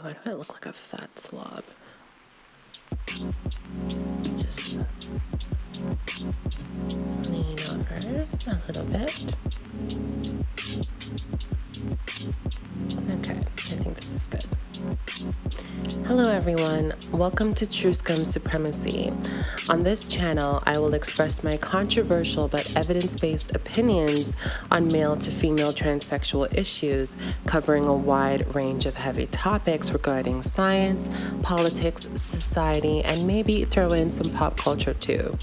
Why do I look like a fat slob? Just lean over a little bit. Okay, I think this is good. Hello everyone, welcome to True Scum Supremacy. On this channel, I will express my controversial but evidence-based opinions on male to female transsexual issues, covering a wide range of heavy topics regarding science, politics, society, and maybe throw in some pop culture too.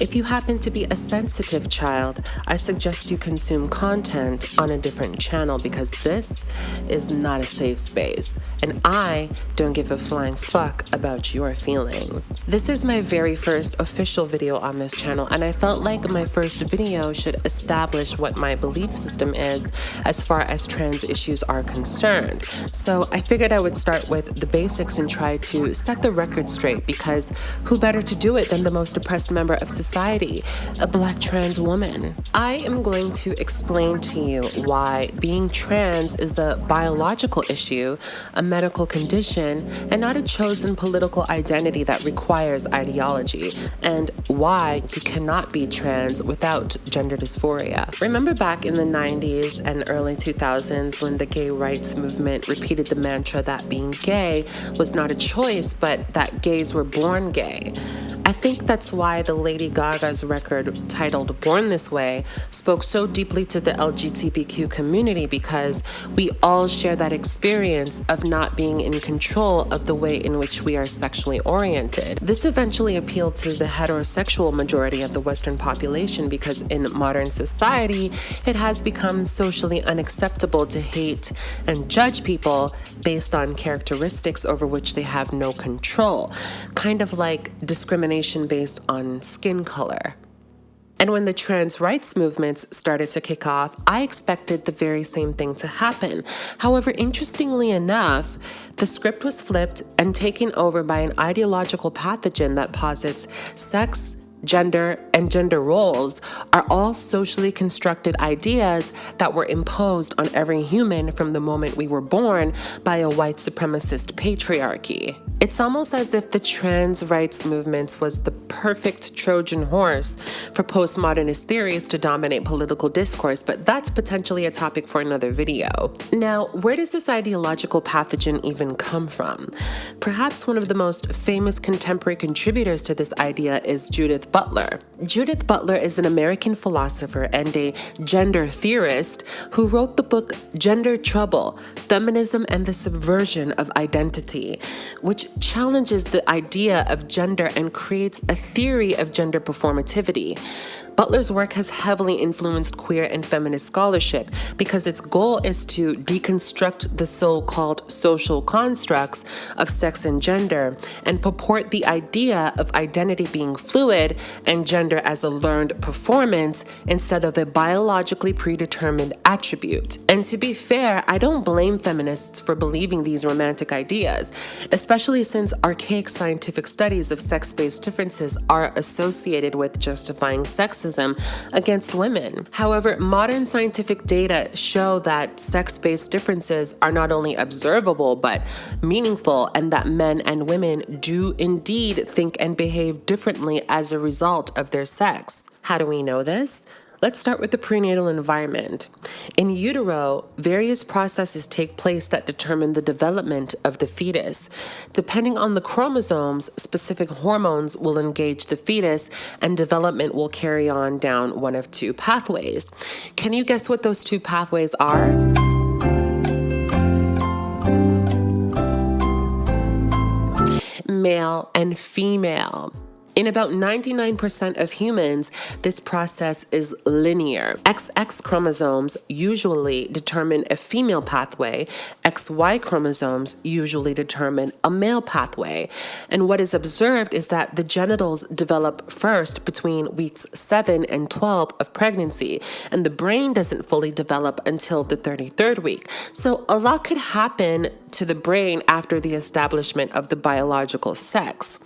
If you happen to be a sensitive child, I suggest you consume content on a different channel because this is not a safe space, and I don't give a flying fuck about your feelings. This is my very first official video on this channel, and I felt like my first video should establish what my belief system is as far as trans issues are concerned. So I figured I would start with the basics and try to set the record straight, because who better to do it than the most oppressed member of society, a Black trans woman? I am going to explain to you why being trans is a biological issue, a medical condition, and not a chosen political identity that requires ideology, and why you cannot be trans without gender dysphoria. Remember back in the 90s and early 2000s when the gay rights movement repeated the mantra that being gay was not a choice, but that gays were born gay? I think that's why the Lady Gaga's record titled Born This Way spoke so deeply to the LGBTQ community, because we all share that experience of not being in control of the way in which we are sexually oriented. This eventually appealed to the heterosexual majority of the Western population, because in modern society, it has become socially unacceptable to hate and judge people based on characteristics over which they have no control, kind of like discrimination based on skin color. And when the trans rights movements started to kick off, I expected the very same thing to happen. However, interestingly enough, the script was flipped and taken over by an ideological pathogen that posits sex, gender, and gender roles are all socially constructed ideas that were imposed on every human from the moment we were born by a white supremacist patriarchy. It's almost as if the trans rights movement was the perfect Trojan horse for postmodernist theories to dominate political discourse, but that's potentially a topic for another video. Now, where does this ideological pathogen even come from? Perhaps one of the most famous contemporary contributors to this idea is Judith Butler. Judith Butler is an American philosopher and a gender theorist who wrote the book Gender Trouble: Feminism and the Subversion of Identity, which challenges the idea of gender and creates a theory of gender performativity. Butler's work has heavily influenced queer and feminist scholarship because its goal is to deconstruct the so-called social constructs of sex and gender and purport the idea of identity being fluid and gender as a learned performance instead of a biologically predetermined attribute. And to be fair, I don't blame feminists for believing these romantic ideas, especially since archaic scientific studies of sex-based differences are associated with justifying sexism against women. However, modern scientific data show that sex-based differences are not only observable but meaningful, and that men and women do indeed think and behave differently as a result of their sex. How do we know this? Let's start with the prenatal environment. In utero, various processes take place that determine the development of the fetus. Depending on the chromosomes, specific hormones will engage the fetus and development will carry on down one of two pathways. Can you guess what those two pathways are? Male and female. In about 99% of humans, this process is linear. XX chromosomes usually determine a female pathway. XY chromosomes usually determine a male pathway. And what is observed is that the genitals develop first between weeks 7 and 12 of pregnancy, and the brain doesn't fully develop until the 33rd week. So a lot could happen to the brain after the establishment of the biological sex.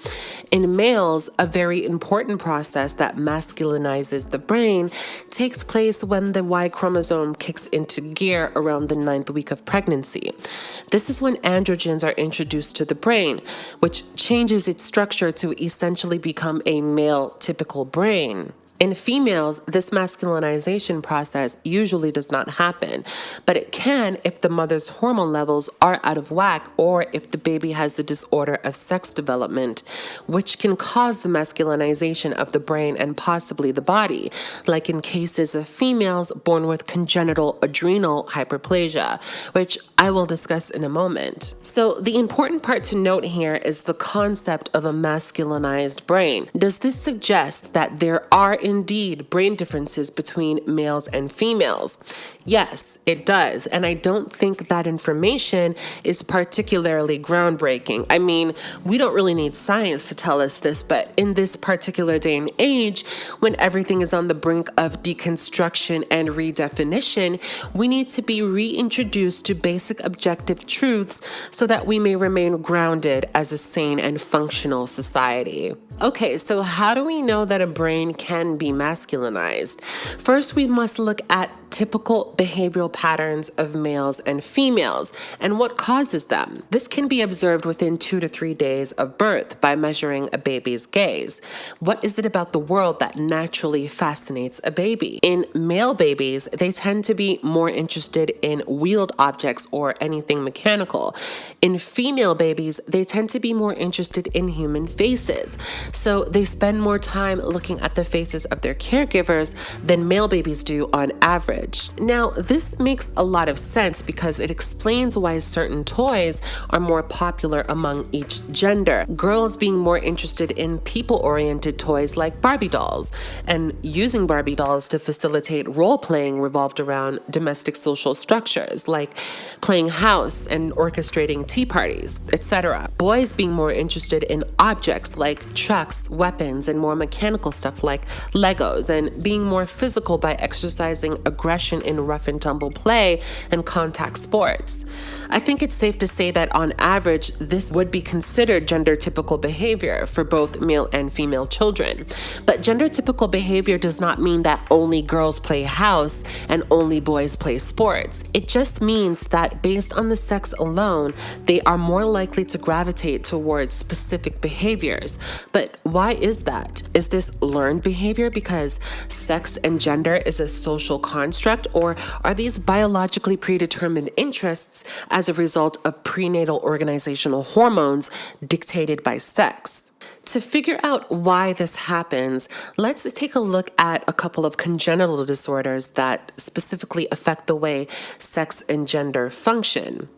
In males, a very important process that masculinizes the brain takes place when the Y chromosome kicks into gear around the 9th week of pregnancy. puberty. This is when androgens are introduced to the brain, which changes its structure to essentially become a male typical brain. In females, this masculinization process usually does not happen, but it can if the mother's hormone levels are out of whack or if the baby has a disorder of sex development, which can cause the masculinization of the brain and possibly the body, like in cases of females born with congenital adrenal hyperplasia, which I will discuss in a moment. So the important part to note here is the concept of a masculinized brain. Does this suggest that there are indeed brain differences between males and females? Yes, it does. And I don't think that information is particularly groundbreaking. I mean, we don't really need science to tell us this, but in this particular day and age, when everything is on the brink of deconstruction and redefinition, we need to be reintroduced to basic objective truths so that we may remain grounded as a sane and functional society. Okay, so how do we know that a brain can be masculinized? First, we must look at typical behavioral patterns of males and females and what causes them. This can be observed within 2 to 3 days of birth by measuring a baby's gaze. What is it about the world that naturally fascinates a baby? In male babies, they tend to be more interested in wheeled objects or anything mechanical. In female babies, they tend to be more interested in human faces. So they spend more time looking at the faces of their caregivers than male babies do on average. Now, this makes a lot of sense because it explains why certain toys are more popular among each gender. Girls being more interested in people-oriented toys like Barbie dolls, and using Barbie dolls to facilitate role-playing revolved around domestic social structures like playing house and orchestrating tea parties, etc. Boys being more interested in objects like trucks, weapons, and more mechanical stuff like Legos, and being more physical by exercising aggression in rough and tumble play and contact sports. I think it's safe to say that on average, this would be considered gender typical behavior for both male and female children. But gender typical behavior does not mean that only girls play house and only boys play sports. It just means that based on the sex alone, they are more likely to gravitate towards specific behaviors. But why is that? Is this learned behavior because sex and gender is a social construct, or are these biologically predetermined interests as a result of prenatal organizational hormones dictated by sex? To figure out why this happens, let's take a look at a couple of congenital disorders that specifically affect the way sex and gender function.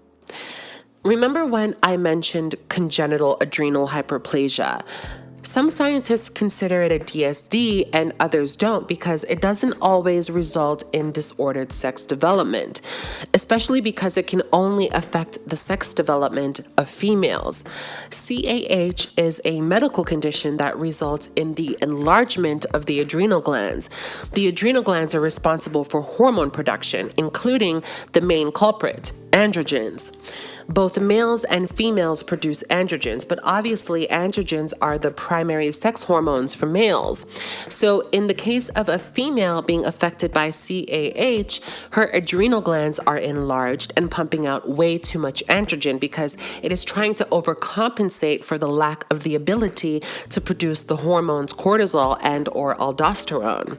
Remember when I mentioned congenital adrenal hyperplasia? Some scientists consider it a DSD and others don't because it doesn't always result in disordered sex development, especially because it can only affect the sex development of females. CAH is a medical condition that results in the enlargement of the adrenal glands. The adrenal glands are responsible for hormone production, including the main culprit, androgens. Both males and females produce androgens, but obviously androgens are the primary sex hormones for males. So in the case of a female being affected by CAH, her adrenal glands are enlarged and pumping out way too much androgen because it is trying to overcompensate for the lack of the ability to produce the hormones cortisol and or aldosterone.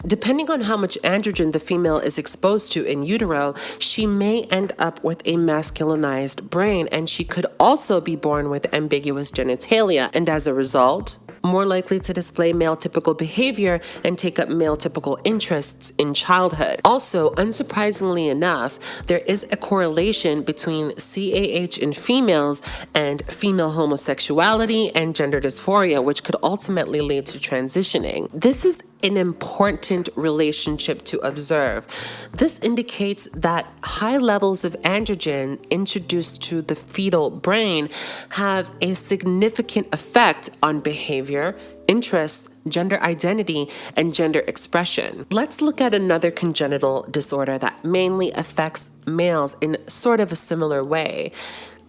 Depending on how much androgen the female is exposed to in utero, she may end up with a masculinized brain, and she could also be born with ambiguous genitalia, and as a result, more likely to display male typical behavior and take up male typical interests in childhood. Also, unsurprisingly enough, there is a correlation between CAH in females and female homosexuality and gender dysphoria, which could ultimately lead to transitioning. This is an important relationship to observe. This indicates that high levels of androgen introduced to the fetal brain have a significant effect on behavior, interests, gender identity, and gender expression. Let's look at another congenital disorder that mainly affects males in sort of a similar way.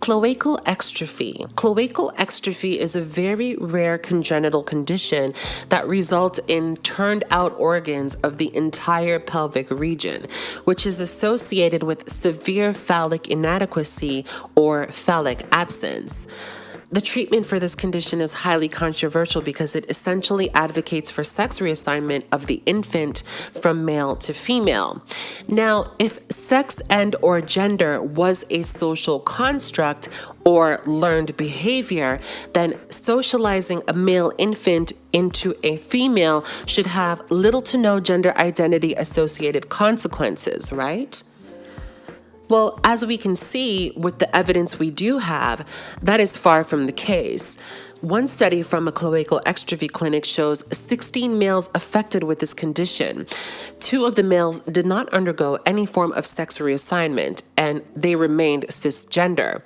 Cloacal exstrophy. Cloacal exstrophy is a very rare congenital condition that results in turned out organs of the entire pelvic region, which is associated with severe phallic inadequacy or phallic absence. The treatment for this condition is highly controversial because it essentially advocates for sex reassignment of the infant from male to female. Now, if sex and or gender was a social construct or learned behavior, then socializing a male infant into a female should have little to no gender identity associated consequences, right? Well, as we can see with the evidence we do have, that is far from the case. One study from a cloacal exstrophy clinic shows 16 males affected with this condition. 2 of the males did not undergo any form of sex reassignment, and they remained cisgender.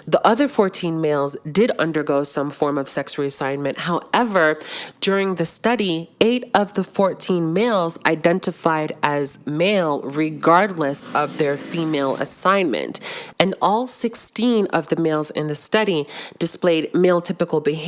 The other 14 males did undergo some form of sex reassignment. However, during the study, 8 of the 14 males identified as male regardless of their female assignment, and all 16 of the males in the study displayed male typical behavior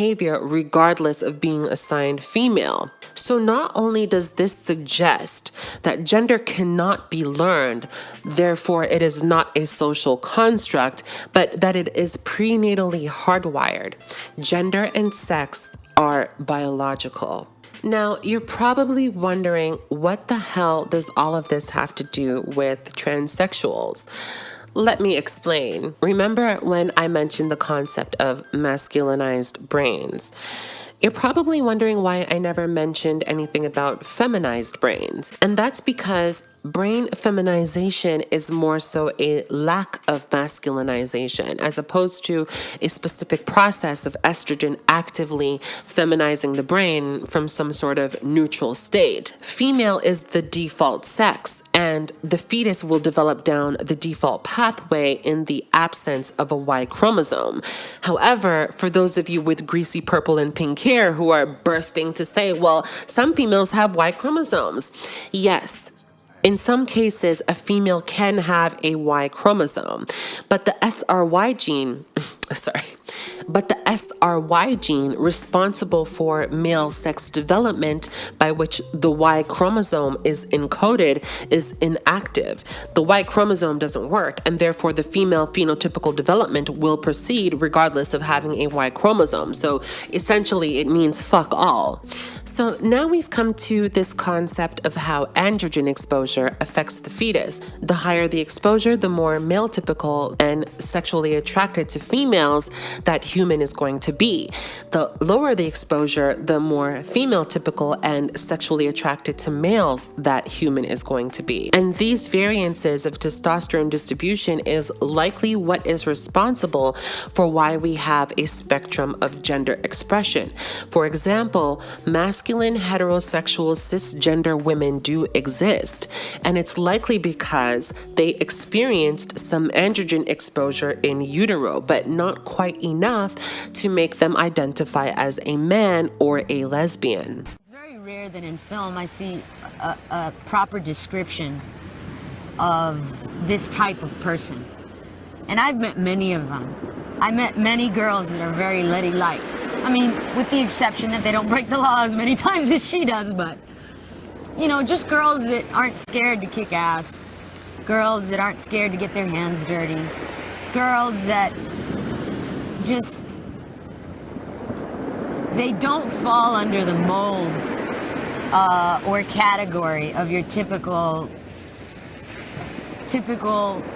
regardless of being assigned female. So not only does this suggest that gender cannot be learned, therefore it is not a social construct, but that it is prenatally hardwired. Gender and sex are biological. Now, you're probably wondering, what the hell does all of this have to do with transsexuals? Let me explain. Remember when I mentioned the concept of masculinized brains? You're probably wondering why I never mentioned anything about feminized brains. And that's because brain feminization is more so a lack of masculinization, as opposed to a specific process of estrogen actively feminizing the brain from some sort of neutral state. Female is the default sex, and the fetus will develop down the default pathway in the absence of a Y chromosome. However, for those of you with greasy purple and pink hair who are bursting to say, well, some females have Y chromosomes. Yes. In some cases, a female can have a Y chromosome, but the SRY gene, responsible for male sex development, by which the Y chromosome is encoded, is inactive. The Y chromosome doesn't work, and therefore the female phenotypical development will proceed regardless of having a Y chromosome. So essentially it means fuck all. So now we've come to this concept of how androgen exposure affects the fetus. The higher the exposure, the more male typical and sexually attracted to females that human is going to be. The lower the exposure, the more female typical and sexually attracted to males that human is going to be. And these variances of testosterone distribution is likely what is responsible for why we have a spectrum of gender expression. For example, masculine heterosexual cisgender women do exist, and it's likely because they experienced some androgen exposure in utero, but not quite enough to make them identify as a man or a lesbian. It's very rare that in film I see a proper description of this type of person. And I've met many of them. I met many girls that are very ladylike. I mean, with the exception that they don't break the law as many times as she does, but, you know, just girls that aren't scared to kick ass, girls that aren't scared to get their hands dirty, girls that just, they don't fall under the mold or category of your typical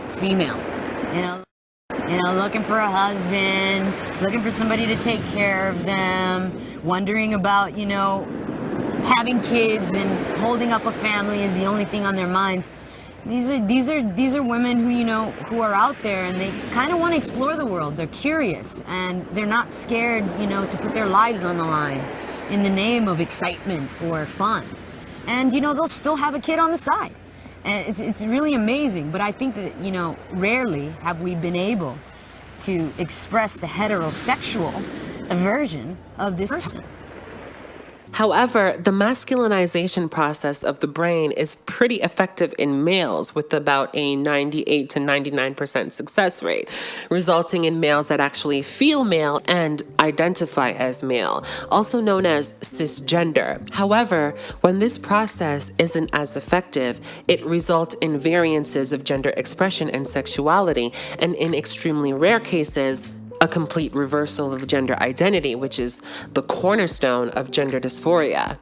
female, you know, looking for a husband, looking for somebody to take care of them, wondering about, you know, having kids and holding up a family is the only thing on their minds. These are women who, you know, who are out there and they kind of want to explore the world. They're curious and they're not scared, you know, to put their lives on the line in the name of excitement or fun. And, you know, they'll still have a kid on the side. And it's really amazing, but I think that, you know, rarely have we been able to express the heterosexual version of this person. However, the masculinization process of the brain is pretty effective in males with about a 98 to 99% success rate, resulting in males that actually feel male and identify as male, also known as cisgender. However, when this process isn't as effective, it results in variances of gender expression and sexuality, and in extremely rare cases, a complete reversal of gender identity, which is the cornerstone of gender dysphoria.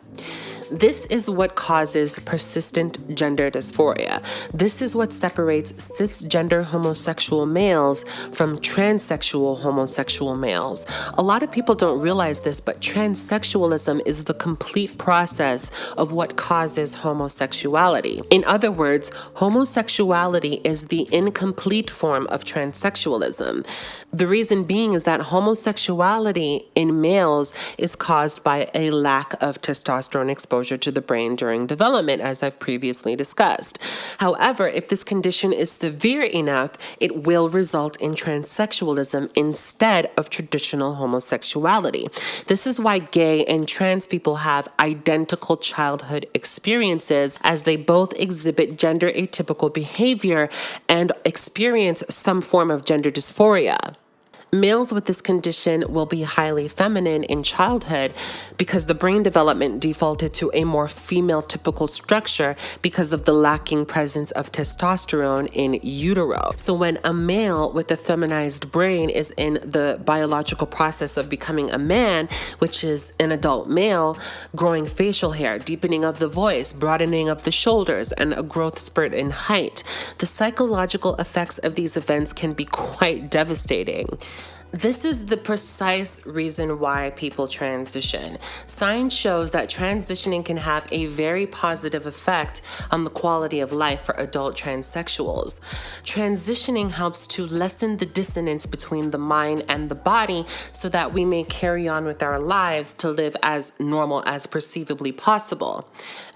This is what causes persistent gender dysphoria. This is what separates cisgender homosexual males from transsexual homosexual males. A lot of people don't realize this, but transsexualism is the complete process of what causes homosexuality. In other words, homosexuality is the incomplete form of transsexualism. The reason being is that homosexuality in males is caused by a lack of testosterone exposure to the brain during development, as I've previously discussed. However, if this condition is severe enough, it will result in transsexualism instead of traditional homosexuality. This is why gay and trans people have identical childhood experiences, as they both exhibit gender atypical behavior and experience some form of gender dysphoria. Males with this condition will be highly feminine in childhood because the brain development defaulted to a more female typical structure because of the lacking presence of testosterone in utero. So when a male with a feminized brain is in the biological process of becoming a man, which is an adult male, growing facial hair, deepening of the voice, broadening of the shoulders, and a growth spurt in height, the psychological effects of these events can be quite devastating. This is the precise reason why people transition. Science shows that transitioning can have a very positive effect on the quality of life for adult transsexuals. Transitioning helps to lessen the dissonance between the mind and the body so that we may carry on with our lives to live as normal as perceivably possible.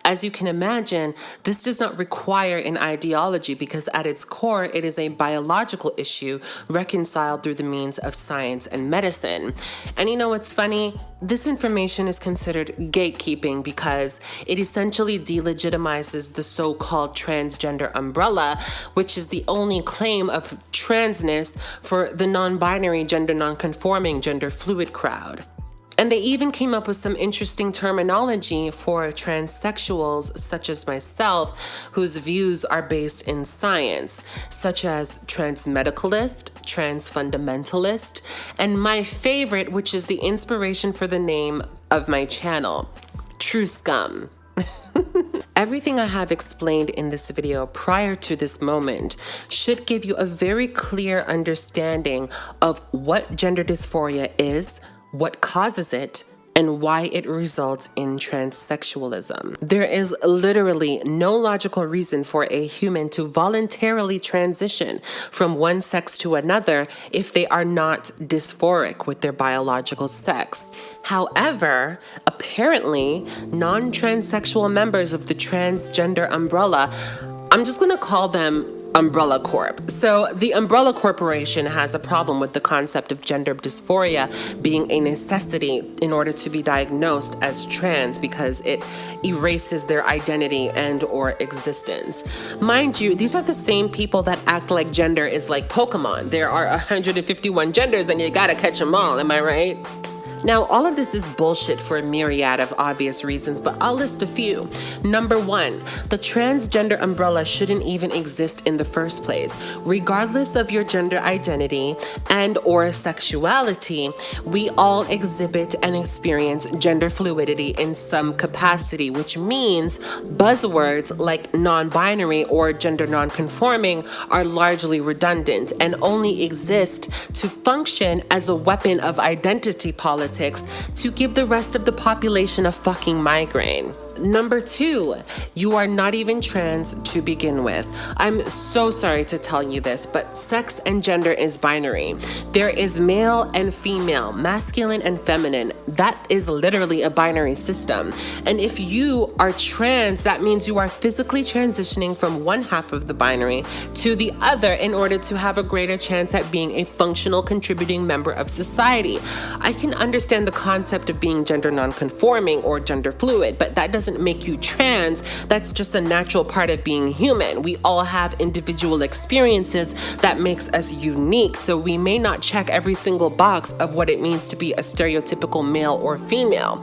As you can imagine, this does not require an ideology because at its core, it is a biological issue reconciled through the means of science and medicine. And you know what's funny? This information is considered gatekeeping because it essentially delegitimizes the so-called transgender umbrella, which is the only claim of transness for the non-binary, gender non-conforming, gender fluid crowd. And they even came up with some interesting terminology for transsexuals, such as myself, whose views are based in science, such as transmedicalist, transfundamentalist, and my favorite, which is the inspiration for the name of my channel, True Scum. Everything I have explained in this video prior to this moment should give you a very clear understanding of what gender dysphoria is, what causes it, and why it results in transsexualism. There is literally no logical reason for a human to voluntarily transition from one sex to another if they are not dysphoric with their biological sex. However, apparently, non-transsexual members of the transgender umbrella, I'm just gonna call them Umbrella Corp. So the Umbrella Corporation has a problem with the concept of gender dysphoria being a necessity in order to be diagnosed as trans because it erases their identity and or existence. Mind you, these are the same people that act like gender is like Pokemon. There are 151 genders and you gotta catch them all, am I right? Now, all of this is bullshit for a myriad of obvious reasons, but I'll list a few. Number one, the transgender umbrella shouldn't even exist in the first place. Regardless of your gender identity and or sexuality, we all exhibit and experience gender fluidity in some capacity, which means buzzwords like non-binary or gender non-conforming are largely redundant and only exist to function as a weapon of identity politics to give the rest of the population a fucking migraine. Number 2, you are not even trans to begin with. I'm so sorry to tell you this, but sex and gender is binary. There is male and female, masculine and feminine. That is literally a binary system. And if you are trans, that means you are physically transitioning from one half of the binary to the other in order to have a greater chance at being a functional contributing member of society. I can understand the concept of being gender nonconforming or gender fluid, but that doesn't make you trans. That's just a natural part of being human. We all have individual experiences that makes us unique, so we may not check every single box of what it means to be a stereotypical male or female.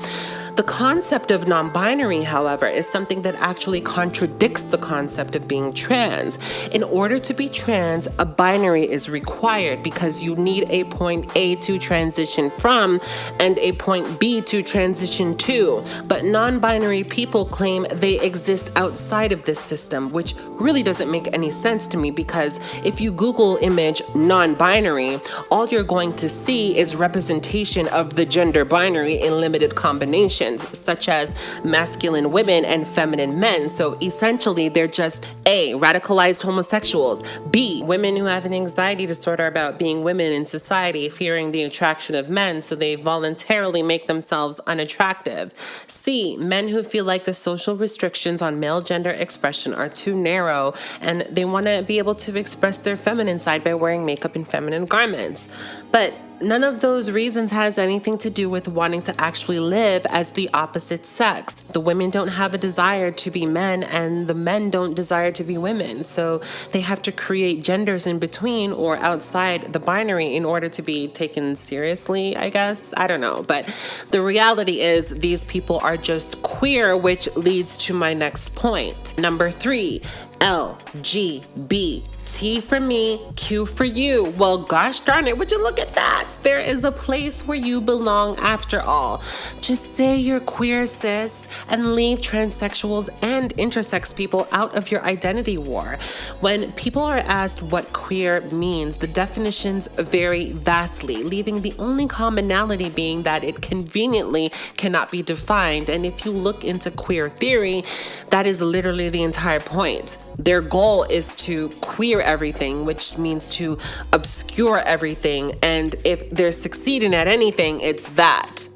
The concept of non-binary, however, is something that actually contradicts the concept of being trans. In order to be trans, a binary is required because you need a point A to transition from and a point B to transition to. But non-binary people claim they exist outside of this system, which really doesn't make any sense to me, because if you Google image non-binary, all you're going to see is representation of the gender binary in limited combinations, such as masculine women and feminine men. So essentially, they're just A, radicalized homosexuals, B, women who have an anxiety disorder about being women in society, fearing the attraction of men, so they voluntarily make themselves unattractive, C, men who feel like the social restrictions on male gender expression are too narrow and they want to be able to express their feminine side by wearing makeup and feminine garments. But none of those reasons has anything to do with wanting to actually live as the opposite sex. The women don't have a desire to be men and the men don't desire to be women. So they have to create genders in between or outside the binary in order to be taken seriously, I guess. I don't know. But the reality is these people are just queer, which leads to my next point. Number 3, LGBT. T for me, Q for you. Well, gosh darn it, would you look at that? There is a place where you belong after all. Just say you're queer, sis, and leave transsexuals and intersex people out of your identity war. When people are asked what queer means, the definitions vary vastly, leaving the only commonality being that it conveniently cannot be defined. And if you look into queer theory, that is literally the entire point. Their goal is to queer everything, which means to obscure everything. And if they're succeeding at anything, it's that.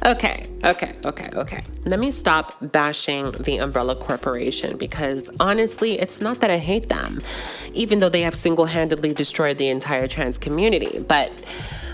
Okay. Let me stop bashing the Umbrella Corporation, because honestly, it's not that I hate them, even though they have single-handedly destroyed the entire trans community. But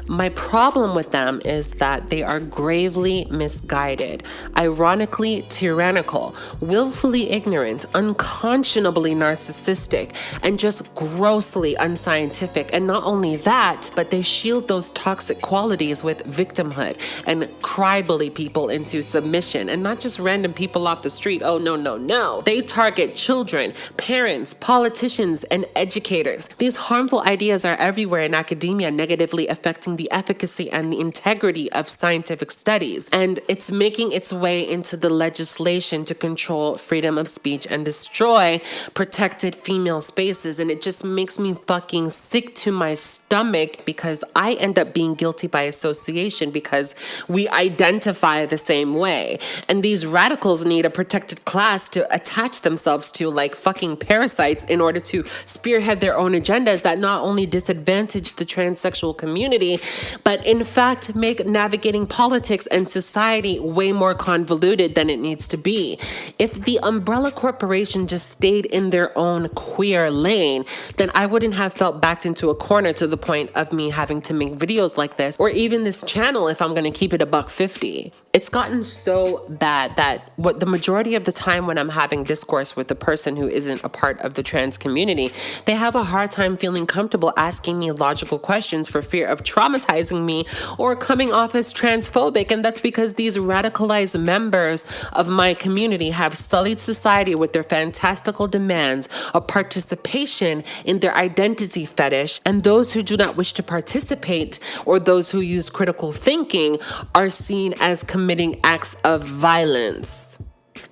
my problem with them is that they are gravely misguided, ironically tyrannical, willfully ignorant, unconscionably narcissistic, and just grossly unscientific. And not only that, but they shield those toxic qualities with victimhood and cry-bully people into submission, and not just random people off the street. Oh, no. They target children, parents, politicians, and educators. These harmful ideas are everywhere in academia, negatively affecting the efficacy and the integrity of scientific studies. And it's making its way into the legislation to control freedom of speech and destroy protected female spaces. And it just makes me fucking sick to my stomach, because I end up being guilty by association because we identify the same way. And these radicals need a protected class to attach themselves to, like fucking parasites, in order to spearhead their own agendas that not only disadvantage the transsexual community, but in fact make navigating politics and society way more convoluted than it needs to be. If the Umbrella Corporation just stayed in their own queer lane, then I wouldn't have felt backed into a corner to the point of me having to make videos like this, or even this channel if I'm gonna keep it $1.50. It's gotten so bad that the majority of the time when I'm having discourse with a person who isn't a part of the trans community, they have a hard time feeling comfortable asking me logical questions for fear of traumatizing me or coming off as transphobic. And that's because these radicalized members of my community have sullied society with their fantastical demands of participation in their identity fetish. And those who do not wish to participate, or those who use critical thinking, are seen as committing acts of violence.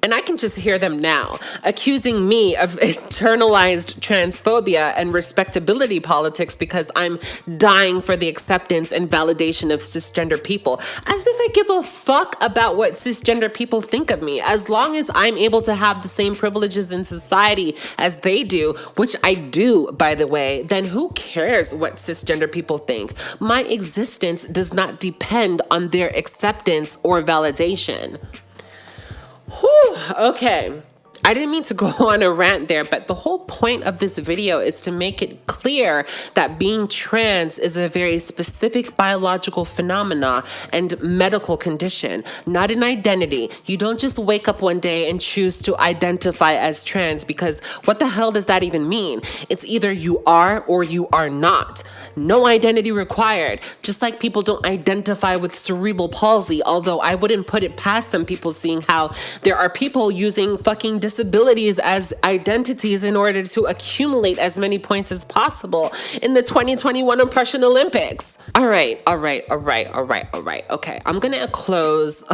And I can just hear them now, accusing me of internalized transphobia and respectability politics because I'm dying for the acceptance and validation of cisgender people. As if I give a fuck about what cisgender people think of me. As long as I'm able to have the same privileges in society as they do, which I do, by the way, then who cares what cisgender people think? My existence does not depend on their acceptance or validation. Whew, okay. I didn't mean to go on a rant there, but the whole point of this video is to make it clear that being trans is a very specific biological phenomena and medical condition, not an identity. You don't just wake up one day and choose to identify as trans, because what the hell does that even mean? It's either you are or you are not. No identity required. Just like people don't identify with cerebral palsy, although I wouldn't put it past some people, seeing how there are people using fucking disabilities as identities in order to accumulate as many points as possible in the 2021 Oppression Olympics. All right. Okay, I'm gonna close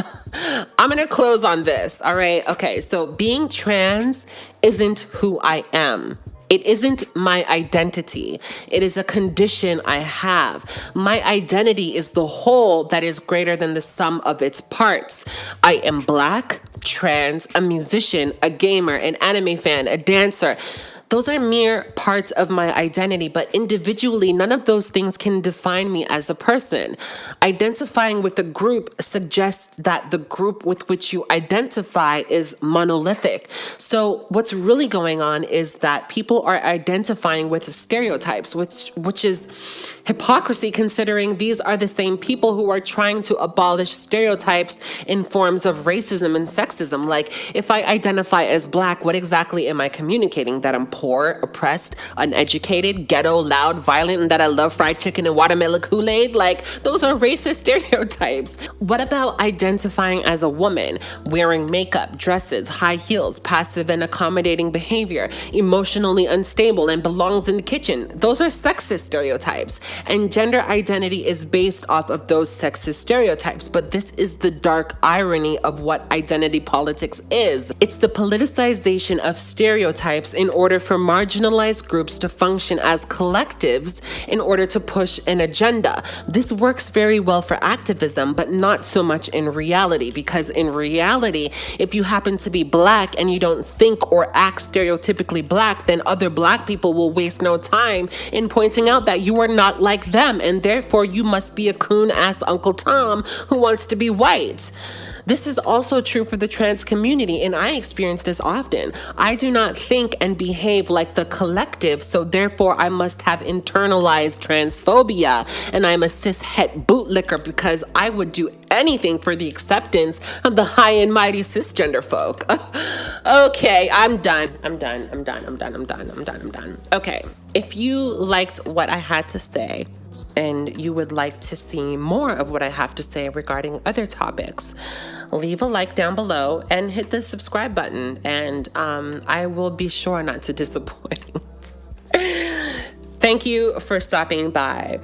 on this. All right. Okay, so being trans isn't who I am. It isn't my identity. It is a condition I have. My identity is the whole that is greater than the sum of its parts. I am Black, trans, a musician, a gamer, an anime fan, a dancer. Those are mere parts of my identity, but individually, none of those things can define me as a person. Identifying with a group suggests that the group with which you identify is monolithic. So what's really going on is that people are identifying with stereotypes, which is hypocrisy, considering these are the same people who are trying to abolish stereotypes in forms of racism and sexism. Like, if I identify as Black, what exactly am I communicating? That I'm poor, oppressed, uneducated, ghetto, loud, violent, and that I love fried chicken and watermelon Kool-Aid? Like, those are racist stereotypes. What about identifying as a woman, wearing makeup, dresses, high heels, passive and accommodating behavior, emotionally unstable, and belongs in the kitchen? Those are sexist stereotypes. And gender identity is based off of those sexist stereotypes. But this is the dark irony of what identity politics is. It's the politicization of stereotypes in order for marginalized groups to function as collectives in order to push an agenda. This works very well for activism, but not so much in reality, because in reality, if you happen to be Black and you don't think or act stereotypically Black, then other Black people will waste no time in pointing out that you are not like them, and therefore you must be a coon-ass Uncle Tom who wants to be white. This is also true for the trans community, and I experience this often. I do not think and behave like the collective, so therefore I must have internalized transphobia, and I'm a cis-het bootlicker because I would do anything for the acceptance of the high and mighty cisgender folk. Okay, I'm done. Okay, if you liked what I had to say, and you would like to see more of what I have to say regarding other topics, leave a like down below and hit the subscribe button, and I will be sure not to disappoint. Thank you for stopping by.